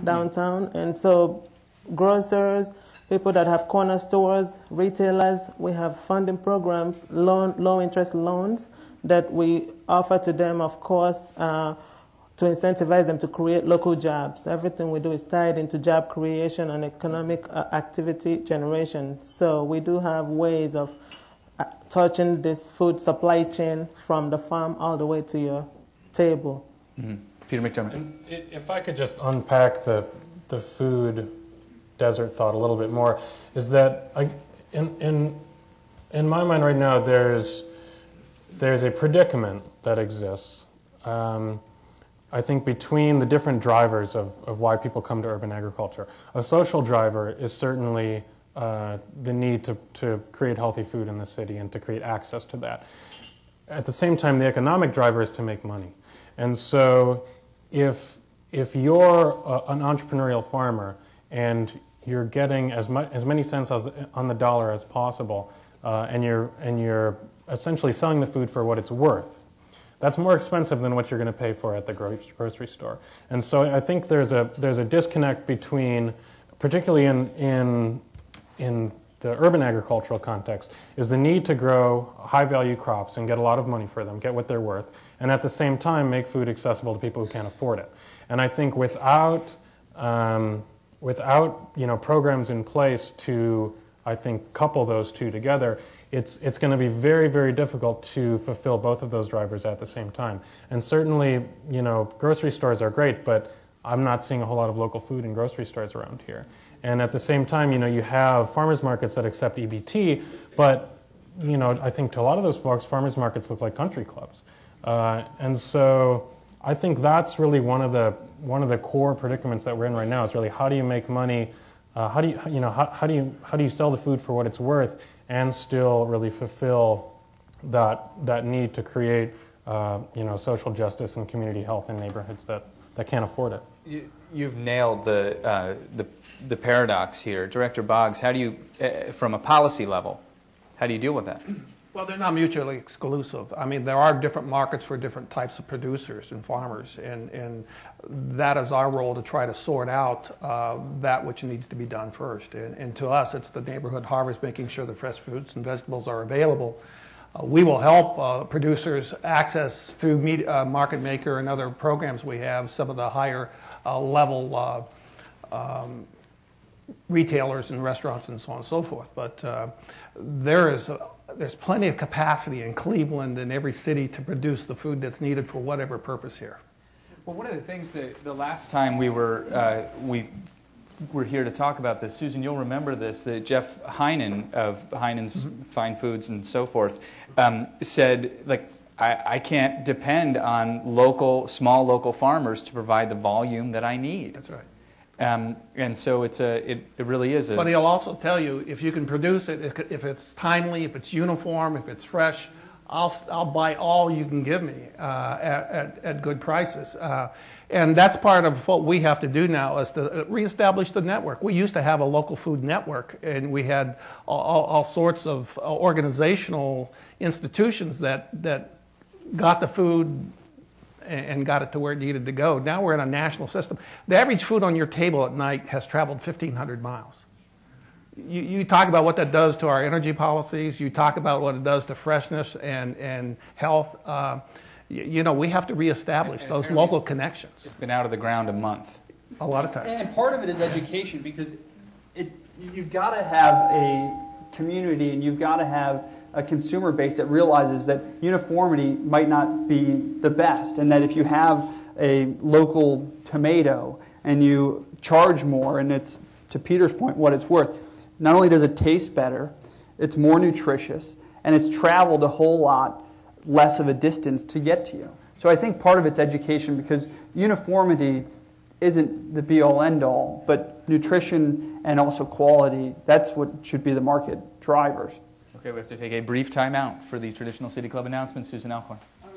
downtown. And so grocers, people that have corner stores, retailers, we have funding programs, low interest loans that we offer to them, of course, to incentivize them to create local jobs. Everything we do is tied into job creation and economic activity generation. So we do have ways of touching this food supply chain from the farm all the way to your table. Mm-hmm. Peter McDermott. And if I could just unpack the food desert thought a little bit more, is that in my mind right now there's a predicament that exists. I think between the different drivers of why people come to urban agriculture. A social driver is certainly the need to create healthy food in the city and to create access to that. At the same time, the economic driver is to make money. And so if you're an entrepreneurial farmer and you're getting as many cents on the dollar as possible, and you're essentially selling the food for what it's worth, that's more expensive than what you're going to pay for at the grocery store. And so I think there's a disconnect between, particularly in the urban agricultural context, is the need to grow high-value crops and get a lot of money for them, get what they're worth, and at the same time make food accessible to people who can't afford it. And I think without programs in place to, I think, couple those two together, it's going to be very, very difficult to fulfill both of those drivers at the same time. And certainly, grocery stores are great, but I'm not seeing a whole lot of local food in grocery stores around here. And at the same time, you have farmers markets that accept EBT, but, I think to a lot of those folks, farmers markets look like country clubs. And so I think that's really one of the core predicaments that we're in right now, is really how do you make money, how do you sell the food for what it's worth and still really fulfill that need to create social justice and community health in neighborhoods that can't afford it. You've nailed the paradox here. Director Boggs, how do you, from a policy level, how do you deal with that? Well, they're not mutually exclusive. I mean, there are different markets for different types of producers and farmers, and that is our role to try to sort out that which needs to be done first. And to us, it's the neighborhood harvest, making sure the fresh fruits and vegetables are available. We will help producers access through Market Maker and other programs we have some of the higher level retailers and restaurants and so on and so forth. But there's plenty of capacity in Cleveland and every city to produce the food that's needed for whatever purpose here. Well, one of the things that the last time we were here to talk about this, Susan, you'll remember this, that Jeff Heinen of Heinen's Fine Foods and so forth said, I can't depend on small local farmers to provide the volume that I need. That's right. And so it really is a... But he'll also tell you, if you can produce it, if it's timely, if it's uniform, if it's fresh, I'll buy all you can give me at good prices. And that's part of what we have to do now, is to reestablish the network. We used to have a local food network, and we had all sorts of organizational institutions that got the food and got it to where it needed to go. Now we're in a national system. The average food on your table at night has traveled 1,500 miles. You talk about what that does to our energy policies. You talk about what it does to freshness and health. We have to reestablish those local connections. It's been out of the ground a month. A lot of times. And part of it is education, because you've got to have a community and you've got to have a consumer base that realizes that uniformity might not be the best, and that if you have a local tomato and you charge more, and it's, to Peter's point, what it's worth, not only does it taste better, it's more nutritious, and it's traveled a whole lot less of a distance to get to you. So I think part of it's education, because uniformity isn't the be-all, end-all, but nutrition and also quality, that's what should be the market drivers. Okay, we have to take a brief time out for the traditional City Club announcement. Susan Alcorn. All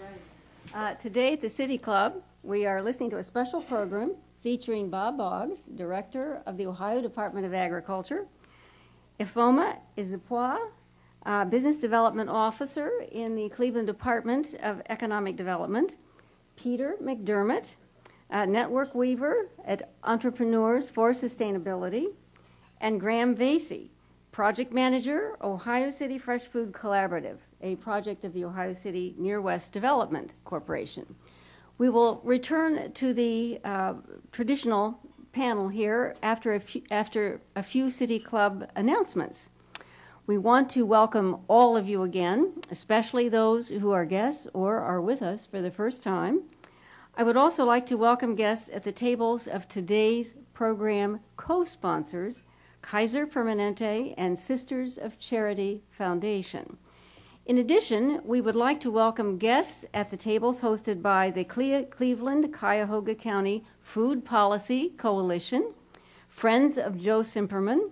right. Today at the City Club, we are listening to a special program featuring Bob Boggs, Director of the Ohio Department of Agriculture, Ifoma Izipwa, Business Development Officer in the Cleveland Department of Economic Development, Peter McDermott, Network Weaver at Entrepreneurs for Sustainability, and Graham Vasey, Project Manager, Ohio City Fresh Food Collaborative, a project of the Ohio City Near West Development Corporation. We will return to the traditional panel here after a few City Club announcements. We want to welcome all of you again, especially those who are guests or are with us for the first time. I would also like to welcome guests at the tables of today's program co-sponsors, Kaiser Permanente and Sisters of Charity Foundation. In addition, we would like to welcome guests at the tables hosted by the Cleveland-Cuyahoga County Food Policy Coalition, Friends of Joe Simperman,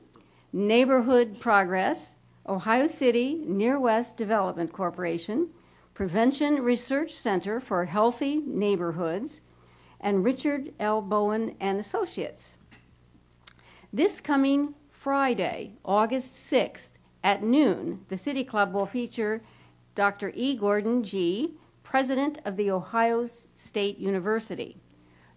Neighborhood Progress, Ohio City Near West Development Corporation, Prevention Research Center for Healthy Neighborhoods, and Richard L. Bowen and Associates. This coming Friday, August 6th, at noon, the City Club will feature Dr. E. Gordon G., President of the Ohio State University,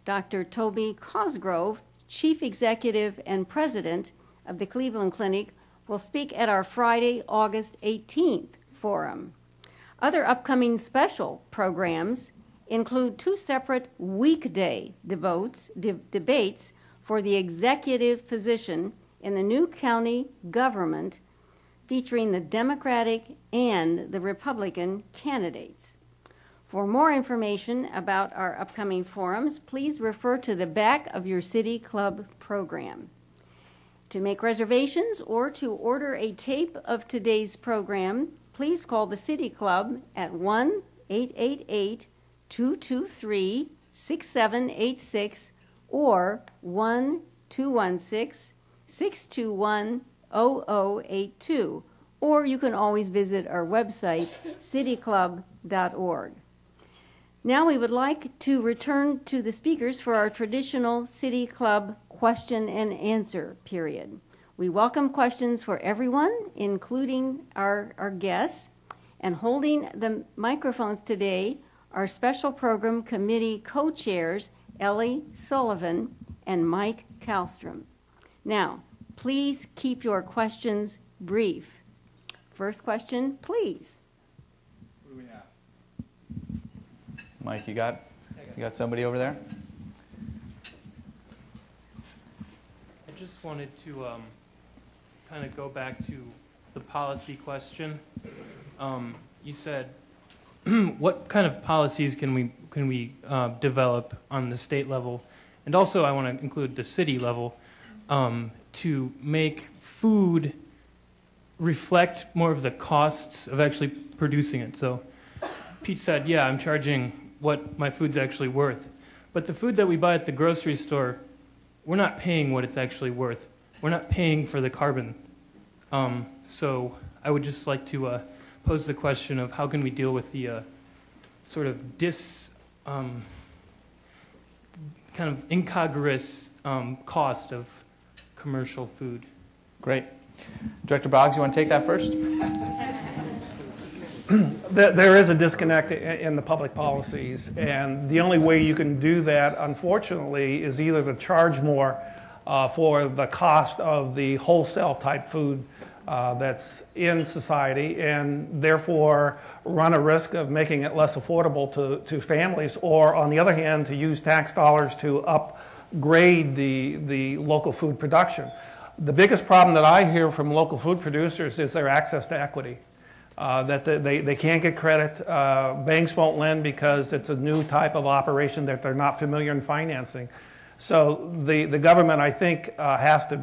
Dr. Toby Cosgrove, Chief Executive and President of the Cleveland Clinic, will speak at our Friday, August 18th forum. Other upcoming special programs include 2 separate weekday debates for the executive position in the new county government, featuring the Democratic and the Republican candidates. For more information about our upcoming forums, please refer to the back of your City Club program. To make reservations or to order a tape of today's program, please call the City Club at 1-888-223-6786 or 1-216-621-0082, or you can always visit our website, cityclub.org. Now we would like to return to the speakers for our traditional City Club question and answer period. We welcome questions for everyone, including our guests, and holding the microphones today are Special Program Committee co-chairs Ellie Sullivan and Mike Kallstrom. Now, please keep your questions brief. First question, please. Who do we have? Mike, you got somebody over there? I just wanted to kind of go back to the policy question. You said, what kind of policies can we develop on the state level, and also I want to include the city level, to make food reflect more of the costs of actually producing it. So Pete said, yeah, I'm charging what my food's actually worth. But the food that we buy at the grocery store, we're not paying what it's actually worth. We're not paying for the carbon. So I would just like to pose the question of how can we deal with the sort of kind of incongruous cost of commercial food. Great. Director Boggs, you want to take that first? There is a disconnect in the public policies, and the only way you can do that, unfortunately, is either to charge more for the cost of the wholesale type food that's in society, and therefore run a risk of making it less affordable to families, or on the other hand, to use tax dollars to upgrade the local food production. The biggest problem that I hear from local food producers is their access to equity. That they can't get credit. Banks won't lend because it's a new type of operation that they're not familiar in financing. So the government, I think, has to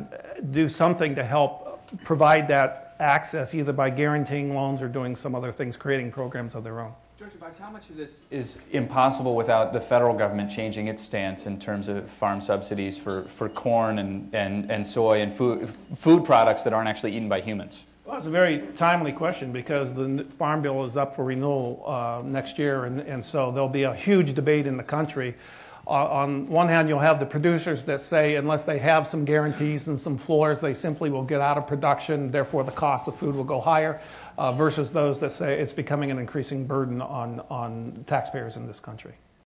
do something to help provide that access, either by guaranteeing loans or doing some other things, creating programs of their own. Director Boggs, how much of this is impossible without the federal government changing its stance in terms of farm subsidies for corn and soy and food products that aren't actually eaten by humans? Well, it's a very timely question because the Farm Bill is up for renewal next year, and so there'll be a huge debate in the country. On one hand, you'll have the producers that say unless they have some guarantees and some floors, they simply will get out of production, therefore the cost of food will go higher, versus those that say it's becoming an increasing burden on taxpayers in this country.